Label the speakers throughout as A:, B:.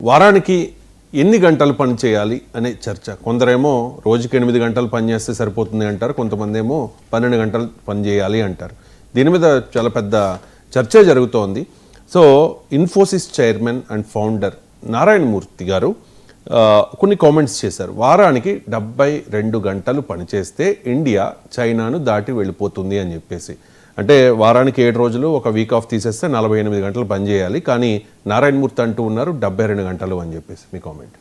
A: వారానికి ఎన్ని గంటలు పని చేయాలి అనే చర్చ. కొందరేమో రోజుకి 8 గంటలు పని చేస్తే సరిపోతుంది అంటారు, కొంతమంది ఏమో 12 గంటలు పని చేయాలి అంటారు. దీని మీద చాలా పెద్ద చర్చ జరుగుతోంది. So Infosys chairman and founder Narayana Murthy garu కొన్ని కామెంట్స్ చేశారు. వారానికి 72 గంటలు పనిచేస్తే ఇండియా చైనాను దాటి వెళ్ళిపోతుంది అని చెప్పేసి. అంటే వారానికి 7 రోజులు ఒక వీక్ ఆఫ్ తీసేస్తే 48 గంటలు పనిచేయాలి, కానీ నారాయణమూర్తి అంటూ ఉన్నారు 72 గంటలు అని చెప్పేసి. మీ కామెంట్?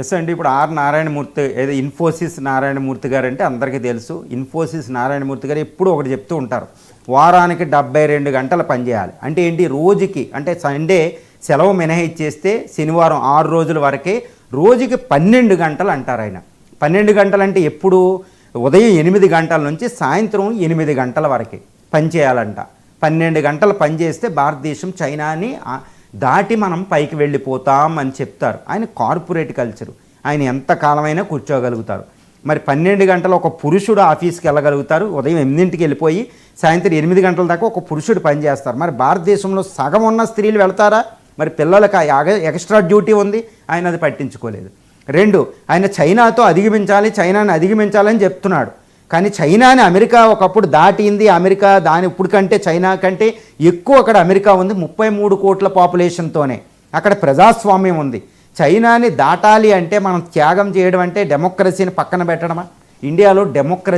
B: ఎస్ అండి, ఇప్పుడు నారాయణమూర్తి ఏదో ఇన్ఫోసిస్ నారాయణమూర్తి గారు అంటే అందరికీ తెలుసు. ఇన్ఫోసిస్ నారాయణమూర్తి గారు ఎప్పుడు ఒకటి చెప్తూ ఉంటారు, వారానికి 72 గంటలు పనిచేయాలి. అంటే ఏంటి, రోజుకి అంటే సండే సెలవు మినహాయిచ్చేస్తే శనివారం 6 రోజుల వరకే రోజుకి 12 గంటలు అంటారు ఆయన. 12 గంటలు అంటే ఎప్పుడు, ఉదయం 8 గంటల నుంచి సాయంత్రం 8 గంటల వరకే పనిచేయాలంట. 12 గంటలు పనిచేస్తే భారతదేశం చైనాని దాటి మనం పైకి వెళ్ళిపోతాం అని చెప్తారు. ఆయన కార్పొరేట్ కల్చరు, ఆయన ఎంత కాలమైనా కూర్చోగలుగుతారు. మరి 12 గంటలు ఒక పురుషుడు ఆఫీస్కి వెళ్ళగలుగుతారు, ఉదయం 8ంటికి వెళ్ళిపోయి సాయంత్రం 8 గంటల దాకా ఒక పురుషుడు పనిచేస్తారు. మరి భారతదేశంలో సగం ఉన్న స్త్రీలు వెళ్తారా? మరి పిల్లలకు ఎక్స్ట్రా డ్యూటీ ఉంది, ఆయన అది పట్టించుకోలేదు. 2, ఆయన చైనాతో చైనాని అధిగమించాలని చెప్తున్నాడు. కానీ చైనాని అమెరికా ఒకప్పుడు దాటింది. అమెరికా ఇప్పుడు కంటే చైనా కంటే ఎక్కువ అక్కడ అమెరికా ఉంది, 33 కోట్ల పాపులేషన్తోనే. అక్కడ ప్రజాస్వామ్యం ఉంది. చైనాని దాటాలి అంటే మనం త్యాగం చేయడం అంటే డెమోక్రసీని పక్కన పెట్టడమా? ఇండియాలో డెమోక్రసీ